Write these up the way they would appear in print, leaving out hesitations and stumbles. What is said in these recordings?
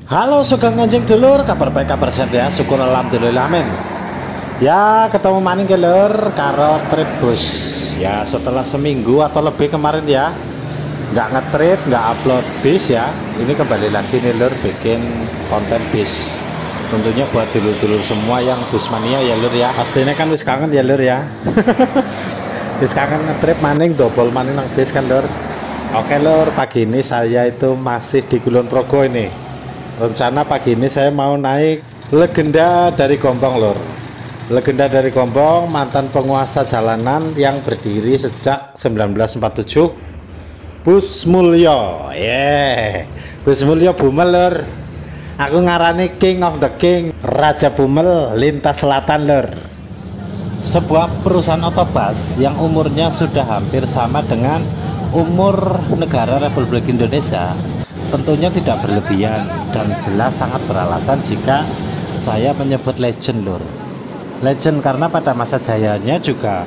Halo Sugeng Enjing dulur, kabar baik kabar sehat ya, syukur alhamdulillah amin. Ya ketemu maning ke lur karo trip bus. Ya setelah seminggu atau lebih kemarin ya nggak nge-trip, nggak upload bis ya. Ini kembali lagi nih lur bikin konten bis. Tentunya buat dulur-dulur semua yang bus mania ya lur ya. Pastinya kan wis kangen ya lur ya. Wis kangen nge-trip maning, dobol maning nang bis kan lur. Oke lur, pagi ini saya itu masih di Kulon Progo ini. Rencana pagi ini saya mau naik legenda dari Gombong lur. Legenda dari Gombong, mantan penguasa jalanan yang berdiri sejak 1947, Bus Mulyo. Bus Mulyo Bumel lur. Aku ngarani King of the King, Raja Bumel lintas selatan lur. Sebuah perusahaan otobus yang umurnya sudah hampir sama dengan umur negara Republik Indonesia. Tentunya tidak berlebihan dan jelas sangat beralasan jika saya menyebut legend lur. Legend karena pada masa jayanya juga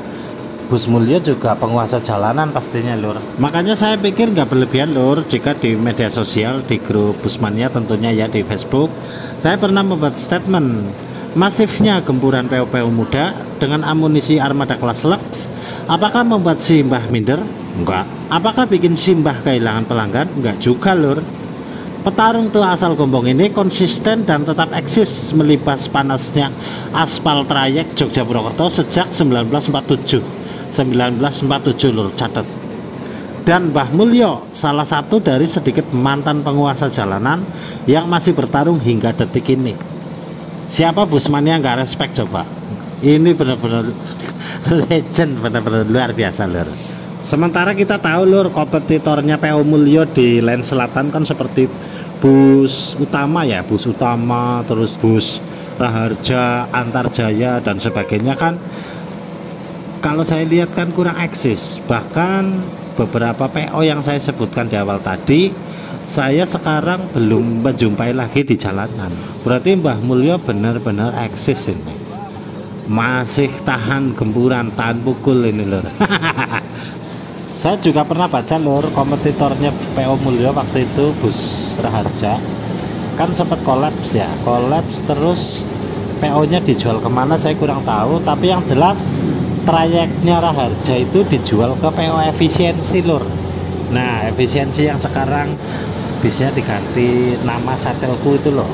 Bus Mulyo juga penguasa jalanan pastinya lur. Makanya saya pikir nggak berlebihan lur jika di media sosial, di grup Busmania tentunya ya, di Facebook, saya pernah membuat statement masifnya gempuran PO-PO muda dengan amunisi armada kelas Lux. Apakah membuat si Mbah minder? Enggak. Apakah bikin si Mbah kehilangan pelanggan? Enggak juga lur. Petarung tua asal Gombong ini konsisten dan tetap eksis melibas panasnya aspal trayek Jogja Purwokerto sejak 1947 lur, catat. Dan Mbah Mulyo salah satu dari sedikit mantan penguasa jalanan yang masih bertarung hingga detik ini. Siapa Busmania nggak respect coba? Ini benar-benar legend, benar-benar luar biasa lur. Sementara kita tahu lur, kompetitornya PO Mulyo di lain selatan kan seperti Bus Utama ya, Bus Utama, terus Bus Raharja, Antarjaya dan sebagainya kan. Kalau saya lihat kan kurang eksis. Bahkan beberapa PO yang saya sebutkan di awal tadi, saya sekarang belum menjumpai lagi di jalanan. Berarti Mbah Mulyo benar-benar eksis ini. Masih tahan gempuran, tahan pukul ini lur. Saya juga pernah baca lur, kompetitornya PO Mulyo waktu itu Bus Raharja kan sempat kolaps ya, kolaps terus PO nya dijual kemana saya kurang tahu, tapi yang jelas trayeknya Raharja itu dijual ke PO efisiensi lur. Nah efisiensi yang sekarang bisnya diganti nama Satelku itu loh.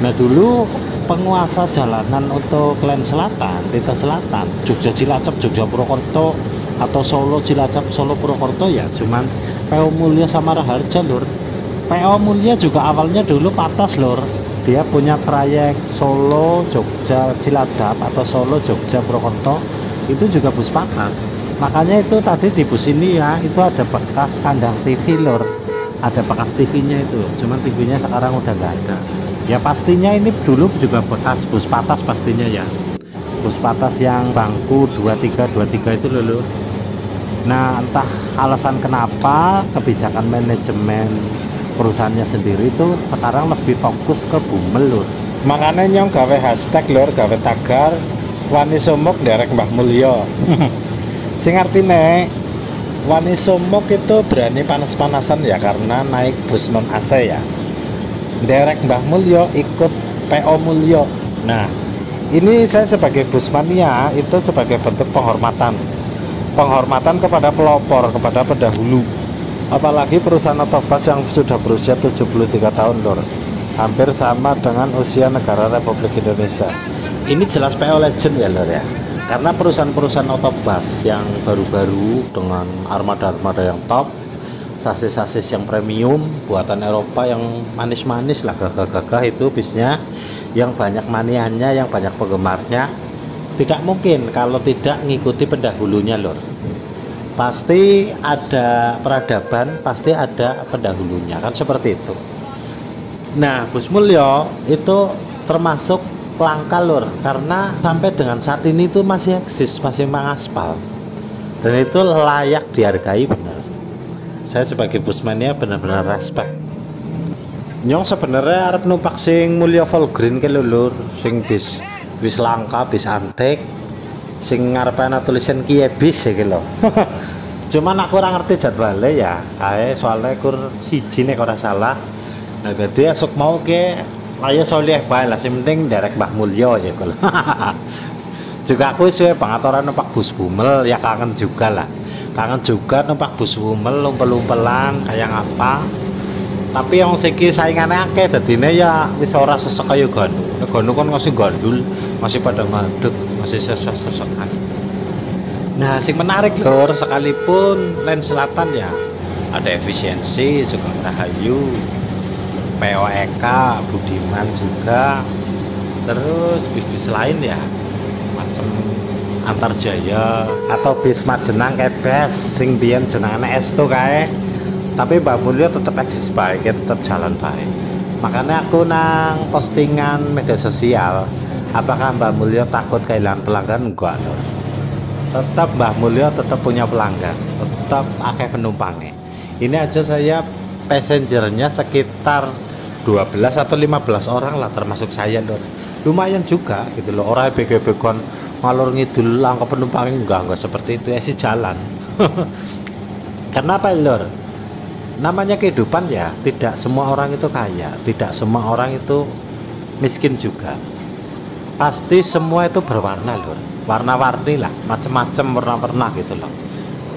Nah dulu penguasa jalanan untuk Klen Selatan, lintas selatan, Jogja Cilacap, Jogja Purwokerto, atau Solo Cilacap, Solo Purwokerto ya cuman PO Mulyo sama Raharja lur. PO Mulyo juga awalnya dulu patas lur. Dia punya trayek Solo Jogja Cilacap atau Solo Jogja Purwokerto, itu juga bus patas. Makanya itu tadi di bus ini ya, itu ada bekas kandang TV lur. Ada bekas TV-nya itu, cuman TV-nya sekarang udah nggak ada. Ya pastinya ini dulu juga bekas bus patas pastinya ya. Bus patas yang bangku 23 itu lho. Nah entah alasan kenapa kebijakan manajemen perusahaannya sendiri itu sekarang lebih fokus ke Bumel lur. Makanya nyong gawe hashtag lur, gawe tagar wani sumuk derek Mbah Mulyo. Sing artine wani sumuk itu berani panas-panasan ya karena naik bus non AC ya. Derek Mbah Mulyo ikut PO Mulyo. Nah ini saya sebagai Busmania itu sebagai bentuk penghormatan kepada pelopor, kepada pendahulu, apalagi perusahaan otobus yang sudah berusia 73 tahun lor, hampir sama dengan usia negara Republik Indonesia. Ini jelas PO legend ya lor ya, karena perusahaan-perusahaan otobus yang baru-baru dengan armada-armada yang top, sasis-sasis yang premium buatan Eropa yang manis-manis lah, gagah-gagah itu bisnya, yang banyak maniannya, yang banyak penggemarnya. Tidak mungkin kalau tidak ngikuti pendahulunya lor. Pasti ada peradaban, pasti ada pendahulunya, kan seperti itu. Nah Bus Mulyo itu termasuk langka lor, karena sampai dengan saat ini itu masih eksis, masih mengaspal, dan itu layak dihargai benar. Saya sebagai Busmania benar-benar respect. Nyong sebenarnya arep numpak sing Mulyo Volgreen ke lur, sing bis langka, bis antik, sing ngarepe ana tulisan Kiye bis iki lho. Cuman aku ora ngerti jadwalnya ya, kae soalnya kur siji nek ora salah Nah jadi esok mau ke ayo soleh bae lah, sing penting derek Mbah Mulyo ya kalau. Juga aku sih pengaturan numpak bus Bumel ya kangen juga lah. Kangen juga numpak bus Bumel umpel-umpelan kayak apa. Tapi yang siki saingannya akeh dadine ya wis ora sesek kaya Gondu. Gondu kan masih gondul, masih pada ngadeg, masih sesek-sesekan. Nah, sing menarik lur, sekalipun Len Selatan ya ada efisiensi, Sugeng Rahayu, POEK, Budiman juga. Terus bis-bis lain ya macam Antarjaya atau bis Majenang Kebes sing biyen jenengane Esto kae. Tapi Mbak Mulyo tetap eksis baik, ya tetap jalan baik. Makanya aku nang postingan media sosial, apakah Mbak Mulyo takut kehilangan pelanggan? Enggak lur. Tetap Mbak Mulyo tetap punya pelanggan, tetap akeh penumpangnya. Ini aja saya passengernya sekitar 12 atau 15 orang lah termasuk saya lur. Lumayan juga gitu loh, orang bego-begon ngalur ngidul langkah penumpangnya enggak seperti itu ya sih jalan. Kenapa lur? Namanya kehidupan ya, tidak semua orang itu kaya, tidak semua orang itu miskin juga. Pasti semua itu berwarna lur, warna-warni lah, macam-macam warna-warna gitu loh.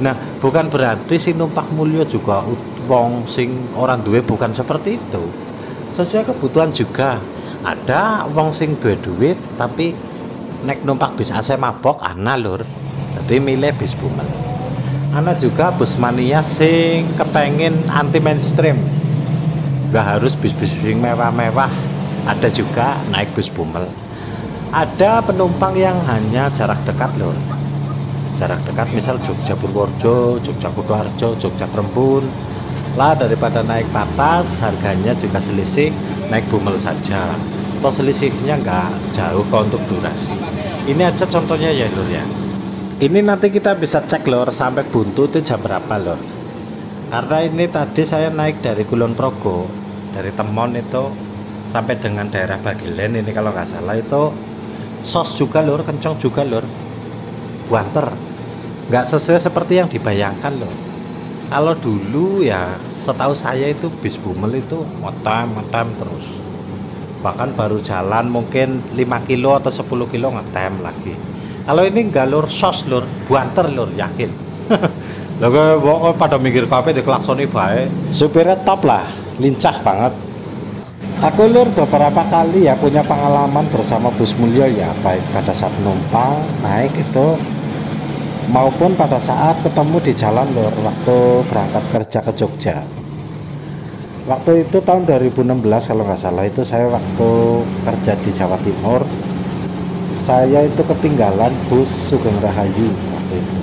Nah, bukan berarti si numpak Mulyo juga wong sing orang duwe, bukan seperti itu. Sesuai kebutuhan juga. Ada wong sing duwe duit tapi nek numpak bis AC mabok ana lur. Jadi milih bis Bumel. Ana juga bus mania sing kepengen anti mainstream, gak harus bis-bis sing mewah-mewah, ada juga naik bus Bumel. Ada penumpang yang hanya jarak dekat loh, jarak dekat misal Jogja Purworejo, Jogja Kutoarjo, Jogja Trembun lah, daripada naik patas harganya juga selisih naik Bumel saja, atau selisihnya nggak jauh kok untuk durasi. Ini aja contohnya ya lur ya. Ini nanti kita bisa cek lor sampai Buntu itu jam berapa lor. Karena ini tadi saya naik dari Kulon Progo, dari Temon itu sampai dengan daerah Bagilen ini kalau nggak salah itu sos juga lor, kencang juga lor, banter, nggak sesuai seperti yang dibayangkan lor. Kalau dulu ya setahu saya itu bis Bumel itu ngetem terus, bahkan baru jalan mungkin 5 kilo atau 10 kilo ngetem lagi. Kalau ini enggak lur, sos lur, buanter lur, yakin. Lho kok pada mikir kabeh diklaksoni bae. Supirnya top lah, lincah banget. Aku lur beberapa kali ya punya pengalaman bersama bus Mulyo ya, baik pada saat numpang naik itu maupun pada saat ketemu di jalan lur waktu berangkat kerja ke Jogja. Waktu itu tahun 2016 kalau nggak salah, itu saya waktu kerja di Jawa Timur. Saya itu ketinggalan bus Sugeng Rahayu waktu itu.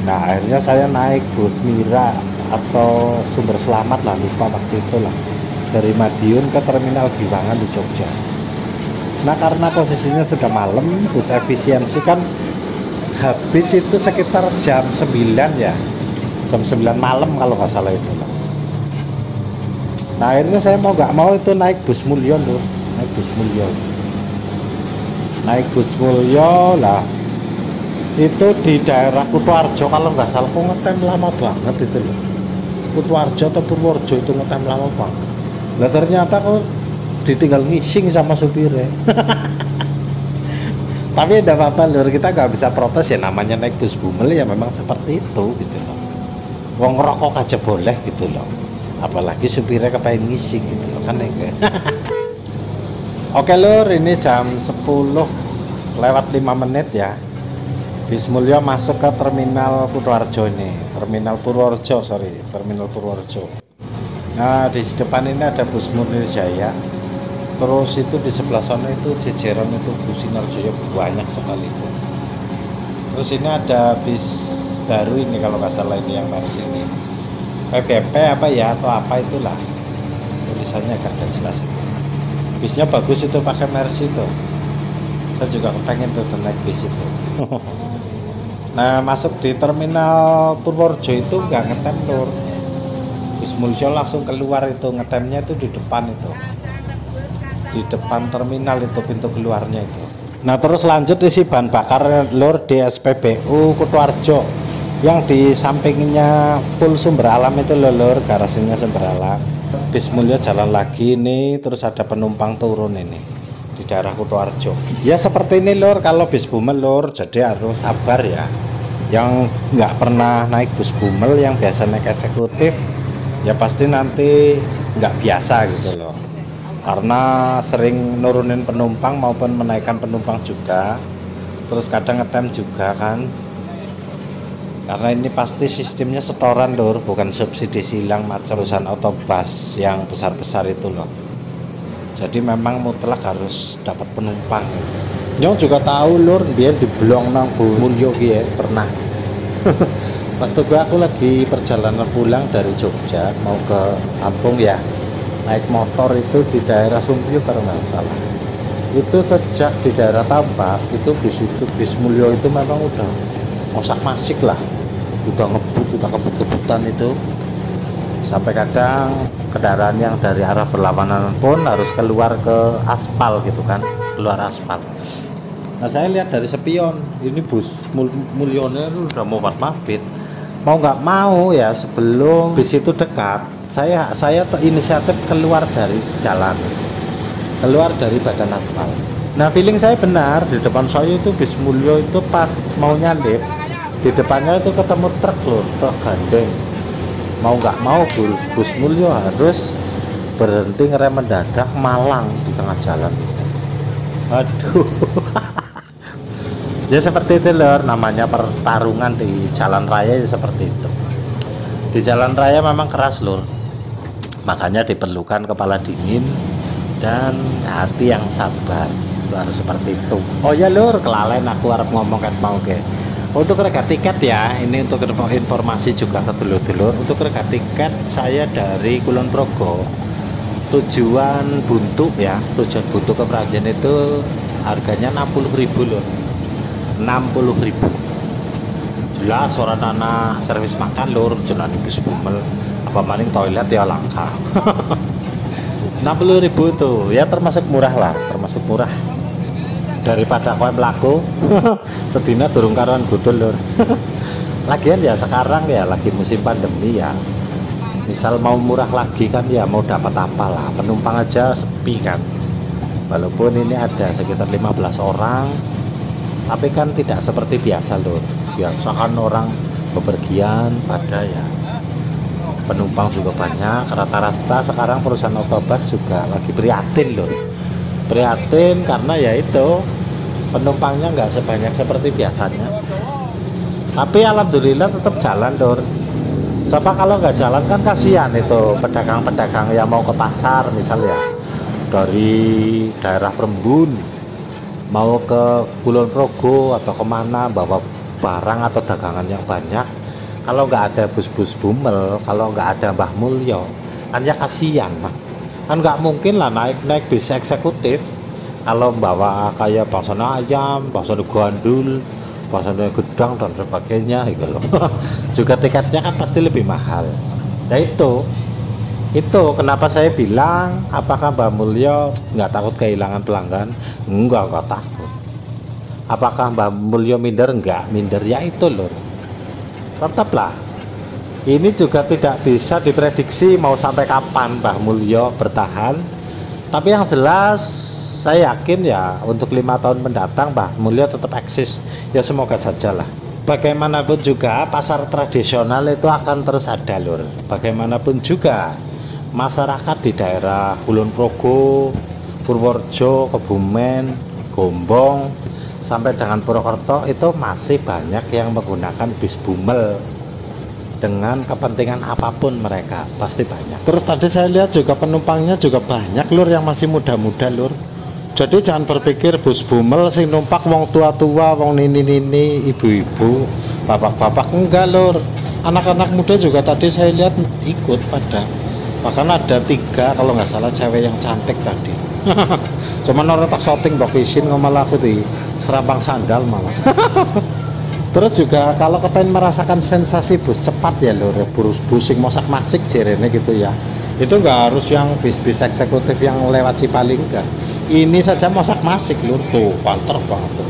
Nah akhirnya saya naik bus Mira atau Sumber Selamat lah, lupa waktu itu lah, dari Madiun ke Terminal Giwangan di Jogja. Nah karena posisinya sudah malam, bus efisiensi kan habis itu sekitar jam 9 ya, jam 9 malam kalau nggak salah itu lah. Nah akhirnya saya mau nggak mau itu naik bus Mulyo tuh, naik bus Mulyo lah. Itu di daerah Kutoarjo kalau nggak salah, kok ngetem lama banget itu loh. Kutoarjo atau Purworejo itu ngetem lama banget. Lah ternyata kok ditinggal ngising sama supirnya. Tapi tidak apa-apa lur, kita nggak bisa protes ya, namanya naik bus Bumel ya memang seperti itu gitu loh. Wong ngerokok aja boleh gitu loh, apalagi supirnya kepengen ngising gitu loh kan ya. Oke lur, ini jam 10 lewat 5 menit ya. Bis Mulyo masuk ke terminal Kutoarjo ini, terminal Purworejo. Nah di depan ini ada bus Murniljaya. Terus itu di sebelah sana itu jejeran itu bus Sinarjaya banyak sekali itu. Terus ini ada bis baru ini kalau nggak salah, ini yang versi ini PBP apa ya atau apa itulah, tulisannya agak jelas itu. Bisnya bagus itu, pakai Mercy itu. Saya juga pengen tuh naik bis itu. Nah masuk di terminal Purworejo itu nggak ngetem tur. Bis Mulyo langsung keluar itu, ngetemnya itu di depan itu, di depan terminal itu pintu keluarnya itu. Nah terus lanjut isi bahan bakar lur di SPBU Kutoarjo yang di sampingnya Pul Sumber Alam itu lur, garasinya Sumber Alam. bis Mulyo jalan lagi ini, terus ada penumpang turun ini di daerah Kutoarjo. Ya seperti ini lur, kalau bis Bumel lur, jadi harus sabar ya. Yang nggak pernah naik bus Bumel, yang biasa naik eksekutif, ya pasti nanti nggak biasa gitu loh. Karena sering nurunin penumpang maupun menaikkan penumpang juga, terus kadang ngetem juga kan. Karena ini pasti sistemnya setoran lur, bukan subsidi silang macam perusahaan otobus yang besar-besar itu loh. Jadi memang mutlak harus dapat penumpang. Nyong juga tahu lur, biar diblong nang bus Mulyo ya pernah. Waktu aku lagi perjalanan pulang dari Jogja mau ke Lampung ya, naik motor itu di daerah Sumpio kalau nggak salah. Itu sejak di daerah Tambak itu bis Mulyo itu memang udah mosak masik lah, udah ngebut, udah kebut-kebutan itu, sampai kadang kendaraan yang dari arah berlawanan pun harus keluar ke aspal gitu kan, keluar aspal. Nah saya lihat dari spion ini bus Mulyonya udah mau mabit, mau nggak mau ya sebelum bis itu dekat saya inisiatif keluar dari jalan, keluar dari badan aspal. Nah feeling saya benar, di depan saya itu bis Mulyo itu pas mau nyalip, di depannya itu ketemu truk loh, truk gandeng. Mau nggak mau bus Mulyo harus berhenti ngerem mendadak, malang di tengah jalan. Aduh. Ya seperti itu lor, namanya pertarungan di jalan raya ya seperti itu. Di jalan raya memang keras lor, makanya diperlukan kepala dingin dan hati yang sabar. Itu harus seperti itu. Oh ya lor, kelalen aku harap ngomong kan mau ke. Untuk harga tiket ya, ini untuk informasi juga ke dulur-dulur. Untuk harga tiket saya dari Kulon Progo tujuan Buntu ya, tujuan Buntu ke Prajen itu harganya 60.000 lor. 60.000. Jelas orang anak servis makan lur, jenang bis Bumel apa maning toilet ya langka. 60.000 tuh ya termasuk murah lah, termasuk murah daripada kowe mlaku sedina durung karuan butuh lur. Lagian ya sekarang ya lagi musim pandemi ya, misal mau murah lagi kan ya mau dapat apa lah, penumpang aja sepi kan, walaupun ini ada sekitar 15 orang, tapi kan tidak seperti biasa lur. Biasa kan orang bepergian pada ya, penumpang juga banyak. Rata-rata sekarang perusahaan otobus juga lagi prihatin lur, prihatin karena ya itu penumpangnya nggak sebanyak seperti biasanya. Tapi alhamdulillah tetap jalan lur. Coba kalau nggak jalan kan kasihan itu pedagang-pedagang yang mau ke pasar misalnya dari daerah Prembun mau ke Kulon Progo atau kemana bawa barang atau dagangan yang banyak, kalau nggak ada bus-bus Bumel, kalau nggak ada Mbah Mulyo kan ya kasihan mah. Kan nggak mungkin lah naik bis eksekutif kalau bawa kayak baksana ayam, baksana gandul, baksana gedang dan sebagainya gitu loh. Juga tiketnya kan pasti lebih mahal. Nah itu kenapa saya bilang apakah Mbah Mulyo nggak takut kehilangan pelanggan? Enggak takut. Apakah Mbah Mulyo minder? Enggak minder, ya itu loh. Tetaplah ini juga tidak bisa diprediksi mau sampai kapan Mbah Mulyo bertahan, tapi yang jelas saya yakin ya untuk 5 tahun mendatang Mbah Mulyo tetap eksis ya, semoga saja lah. Bagaimanapun juga pasar tradisional itu akan terus ada lur. Bagaimanapun juga masyarakat di daerah Kulon Progo, Purworejo, Kebumen, Gombong sampai dengan Purwokerto itu masih banyak yang menggunakan bis Bumel dengan kepentingan apapun, mereka pasti banyak. Terus tadi saya lihat juga penumpangnya juga banyak lur, yang masih muda-muda lur. Jadi jangan berpikir bus Bumel sing numpak wong tua-tua, wong nini-nini, ibu-ibu, bapak-bapak, enggak lur. Anak-anak muda juga tadi saya lihat ikut pada. Bahkan ada 3 kalau nggak salah cewek yang cantik tadi. Cuman orang tak syuting bokisin malah aku di serabang sandal malah. Terus juga kalau kepengen merasakan sensasi bus cepat ya lur, bus sing mosak masik jerene gitu ya, itu nggak harus yang bis-bis eksekutif yang lewat Cipaling, enggak. Ini saja mosak masik lur, tuh banter banget tuh.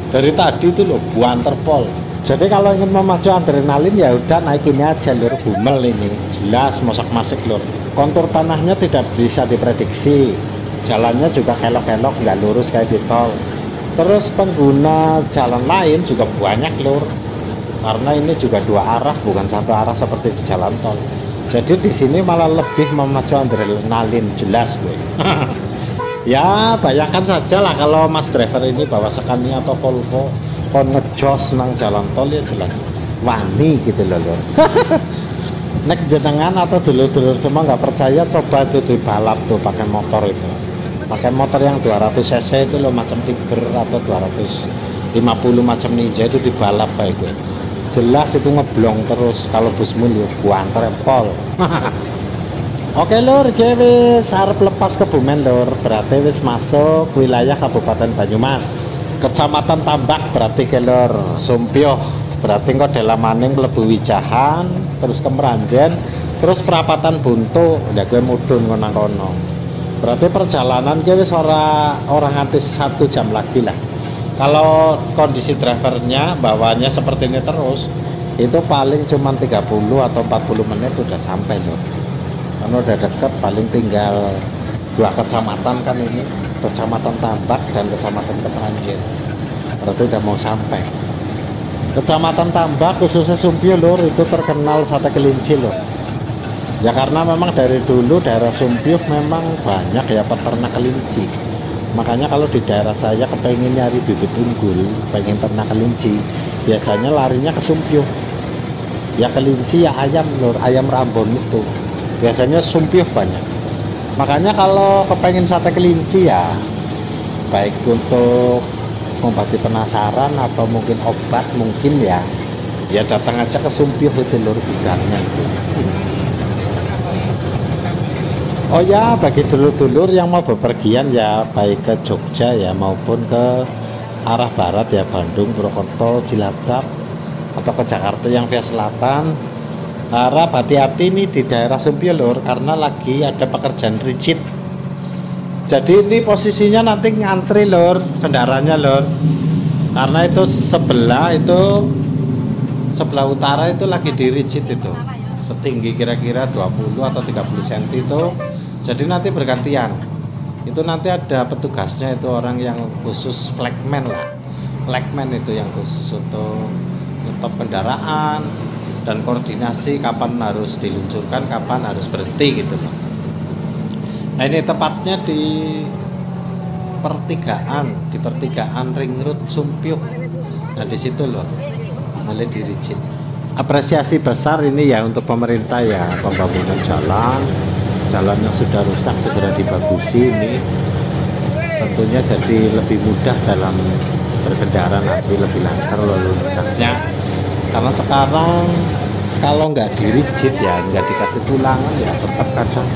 Dari tadi tuh loh buanter pol. Jadi kalau ingin memacu adrenalin ya udah naikinnya aja lur, Bumel ini jelas mosak masik lur. kontur tanahnya tidak bisa diprediksi, jalannya juga kelok-kelok, nggak lurus kayak di tol. Terus pengguna jalan lain juga banyak lur, karena ini juga dua arah bukan satu arah seperti di jalan tol. Jadi di sini malah lebih memacu adrenalin jelas gue. Ya bayangkan saja lah kalau mas driver ini bawa Scania atau Volvo kon ngejos nang jalan tol ya jelas wani gitu loh lur. Nek jenengan atau dulur-dulur semua nggak percaya, coba tuh di balap tuh pakai motor itu, pakai motor yang 200 cc itu loh, macam Tiger atau 250 macam Ninja itu di balap kayak gue, jelas itu ngeblong terus. Kalau busmu lihat gua antar pol. Oke lur, wis arep lepas Kebumen lur, berarti wis masuk wilayah Kabupaten Banyumas, Kecamatan Tambak berarti ke lur, Sumpyoh berarti kok dalam maning mlebu Wijahan, terus ke Meranjen, terus perapatan Buntu, udah gue mudun nang kono. Berarti perjalanan gue wis orang nganti 1 jam lagi lah. Kalau kondisi drivernya bawanya seperti ini terus, itu paling cuma 30 atau 40 menit udah sampai loh. Karena udah deket, paling tinggal 2 kecamatan kan ini, Kecamatan Tambak dan Kecamatan Kemeranjen. Berarti udah mau sampai. Kecamatan Tambak khususnya Sumpyo lur, itu terkenal sate kelinci loh. Ya karena memang dari dulu daerah Sumpyo memang banyak ya peternak kelinci. Makanya kalau di daerah saya kepengen nyari bibit unggul, pengen ternak kelinci, biasanya larinya ke Sumpyo. Ya kelinci ya ayam lur, ayam Rambon itu biasanya Sumpyo banyak. Makanya kalau kepengen sate kelinci ya baik untuk mengobati penasaran atau mungkin obat mungkin ya datang aja ke Sumpyo itu lur, bidangnya itu. Oh ya, bagi dulur-dulur yang mau bepergian ya baik ke Jogja ya maupun ke arah barat ya, Bandung, Purwokerto, Cilacap atau ke Jakarta yang via selatan, harap hati-hati nih di daerah Sumpyo lur, karena lagi ada pekerjaan rigid. Jadi ini posisinya nanti ngantri lur kendaraannya lur, karena itu sebelah utara itu lagi di rigid itu, setinggi kira-kira 20 atau 30 cm itu. Jadi nanti bergantian, itu nanti ada petugasnya, itu orang yang khusus flagman lah, flagman itu yang khusus untuk stop kendaraan dan koordinasi kapan harus diluncurkan, kapan harus berhenti gitu loh. Nah ini tepatnya di pertigaan Ring Road Sumpyo. Nah di situ loh mulai di rigid. Apresiasi besar ini ya untuk pemerintah ya, pembangunan jalan yang sudah rusak segera dibagusi ini, tentunya jadi lebih mudah dalam berkendara, nanti lebih lancar lalu lintasnya. Karena sekarang kalau nggak di rigid ya, nggak dikasih tulangan ya, tetap kadang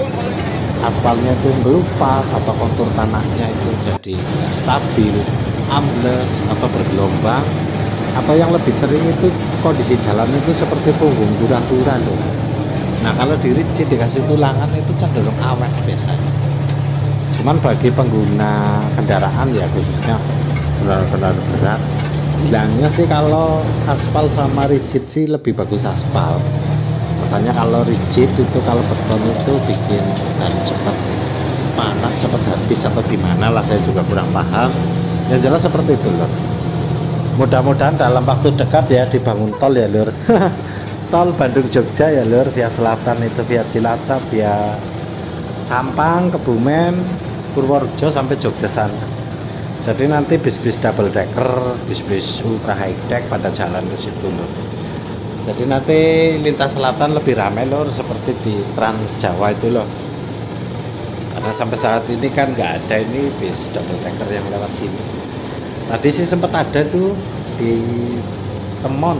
aspalnya itu melupas atau kontur tanahnya itu jadi nggak stabil, ambles atau bergelombang, atau yang lebih sering itu kondisi jalan itu seperti punggung turah-turah loh. Nah kalau di rigid dikasih tulangan itu cenderung awet biasanya. Cuman bagi pengguna kendaraan ya khususnya kendaraan berat, bilangnya sih kalau aspal sama rigid sih lebih bagus aspal. Makanya kalau rigid itu, kalau beton itu bikin cepat panas, cepat habis atau gimana lah, saya juga kurang paham. Yang jelas seperti itu lur. Mudah-mudahan dalam waktu dekat ya dibangun tol ya lur. Tol Bandung Jogja ya lur, via selatan itu via Cilacap, via Sampang, Kebumen, Purworejo sampai Jogja sana. Jadi nanti bis-bis double decker, bis-bis ultra high tech pada jalan ke situ lur. Jadi nanti lintas selatan lebih ramai lor, seperti di Trans Jawa itu loh. Karena sampai saat ini kan nggak ada ini bis double decker yang lewat sini. Tadi sih sempat ada tuh di Temon,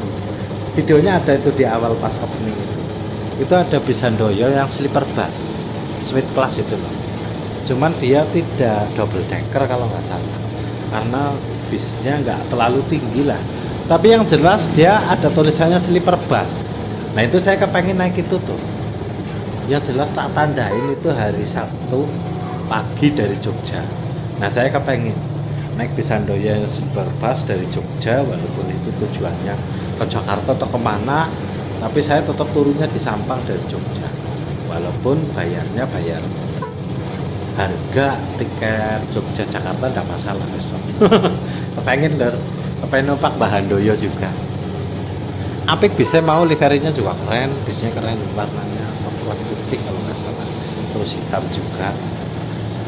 videonya ada itu di awal pas opening itu ada bis Handoyo yang sleeper bus, suite class itu loh. Cuman dia tidak double decker kalau nggak salah, karena bisnya nggak terlalu tinggi lah. Tapi yang jelas dia ada tulisannya sleeper bus. Nah itu saya kepengen naik itu tuh. Yang jelas tak tandain itu hari Sabtu pagi dari Jogja. Nah saya kepengen naik bis Handoyo sleeper bus dari Jogja, walaupun itu tujuannya ke Jakarta atau kemana, tapi saya tetap turunnya di Sampang dari Jogja. walaupun bayarnya bayar harga tiket Jogja Jakarta enggak masalah besok. Kepengen lur, kepengen numpak Mbah Handoyo juga. Apik bisa mau liverinya juga keren, bisnya keren, warnanya coklat putih kalau nggak salah, terus hitam juga,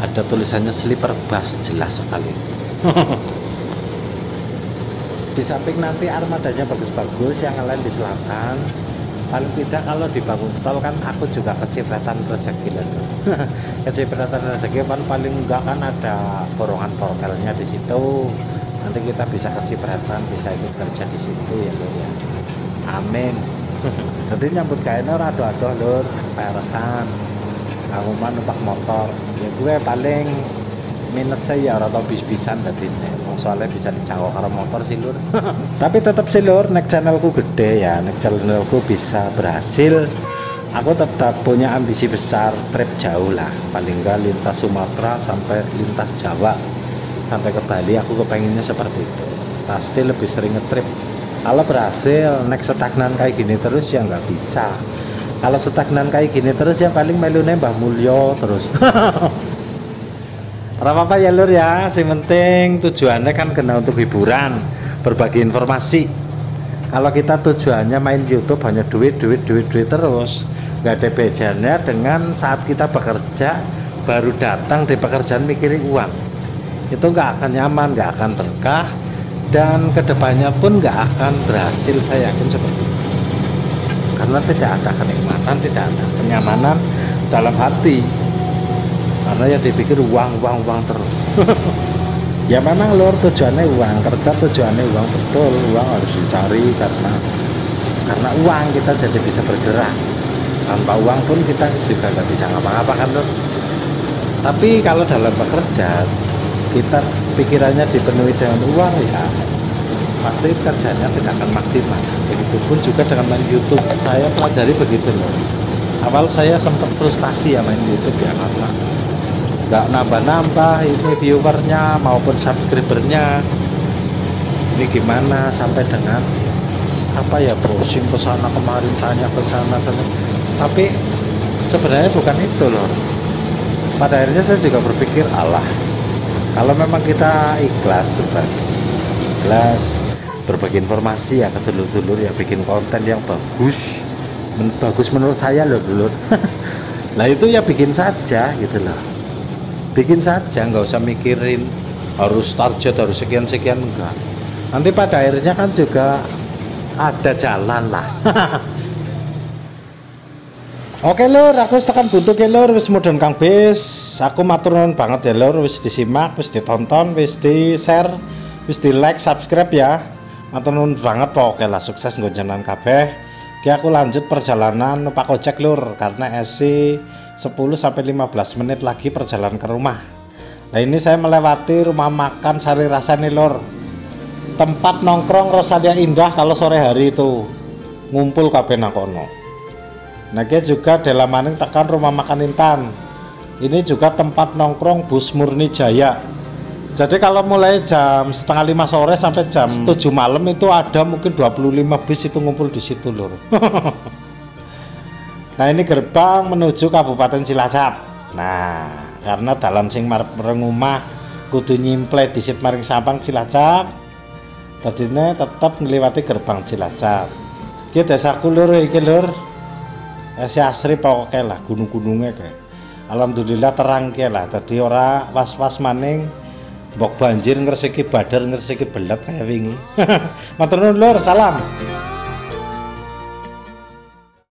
ada tulisannya sleeper bus, jelas sekali. Di samping nanti armadanya bagus-bagus, yang lain di selatan. Paling tidak kalau dibangun tol kan aku juga kecipratan rezeki lah. Kecipratan rezeki kan paling enggak kan ada borongan portelnya di situ. Nanti kita bisa kecipratan, bisa ikut kerja di situ ya lur ya. Amin. Nanti nyambut kainnya ado-ado lur, peresan. Aku mah numpak motor. Ya gue paling minusnya ya atau bis-bisan tadi soalnya bisa dijangkau karo motor sih lur. Tapi tetap sih lur, nek channelku gede ya, nek channelku bisa berhasil, aku tetap punya ambisi besar trip jauh lah, paling enggak lintas Sumatera sampai lintas Jawa sampai ke Bali. Aku kepenginnya seperti itu, pasti lebih sering ngetrip. Kalau berhasil, nek stagnan kayak gini terus ya nggak bisa. Kalau stagnan kayak gini terus ya paling melune Mbah Mulyo terus. Apa-apa ya lur ya, yang penting tujuannya kan kena untuk hiburan, berbagi informasi. Kalau kita tujuannya main YouTube hanya duit terus, nggak ada bedanya dengan saat kita bekerja baru datang di pekerjaan mikirin uang. Itu nggak akan nyaman, nggak akan berkah, dan kedepannya pun nggak akan berhasil, saya yakin seperti itu. Karena tidak ada kenikmatan, tidak ada kenyamanan dalam hati. Karena yang dipikir uang terus. Ya memang lur, tujuannya uang, kerja tujuannya uang, betul, uang harus dicari karena uang kita jadi bisa bergerak. Tanpa uang pun kita juga nggak bisa ngapa-ngapa kan lur. Tapi kalau dalam bekerja kita pikirannya dipenuhi dengan uang ya pasti kerjanya tidak akan maksimal. Begitupun juga dengan main YouTube, saya pelajari begitu loh. Awal saya sempat frustasi ya main YouTube ya, karena nggak nambah-nambah ini viewernya maupun subscribernya. Ini gimana sampai dengan apa ya, browsing ke sana kemarin, tanya ke sana. Tapi sebenarnya bukan itu loh. Pada akhirnya saya juga berpikir, alah, kalau memang kita ikhlas berbagi informasi ya ke dulur-dulur ya, bikin konten yang bagus menurut saya loh dulur. Nah itu ya bikin saja gitu loh. Bikin saja, nggak usah mikirin harus target harus sekian enggak. Nanti pada akhirnya kan juga ada jalan lah. Oke lur, aku tekan buntu ke lur, wis mudhun Kang Bis. Aku matur nuwun banget ya lur, wis disimak, wis ditonton, wis di share, wis di like, subscribe ya. Matur nuwun banget, pokoknya lah sukses nggonjenan kabeh. Ki aku lanjut perjalanan numpak ojek lur, karena esi 10-15 menit lagi perjalanan ke rumah. Nah ini saya melewati rumah makan Sari Rasa nih lor, tempat nongkrong Rosalia Indah kalau sore hari itu ngumpul kabeh nang kono. Nah dia juga delamaning tekan rumah makan Intan, ini juga tempat nongkrong bus Murni Jaya. Jadi kalau mulai jam 4:30 sore sampai jam 7 malam itu ada mungkin 25 bis itu ngumpul di situ lor. Nah ini gerbang menuju Kabupaten Cilacap. Nah karena dalan sing marep omah kudu nyimple disit maring Sampang Cilacap, tadinya tetap ngliwati gerbang Cilacap. Ki desaku lur iki lur, si asri pokoknya lah, gunung-gunungnya kayak. Alhamdulillah terang ki lah, tadi ora was-was maning mbok banjir ngresiki badar ngresiki belet kayak wingi. Matur nuwun lur, salam.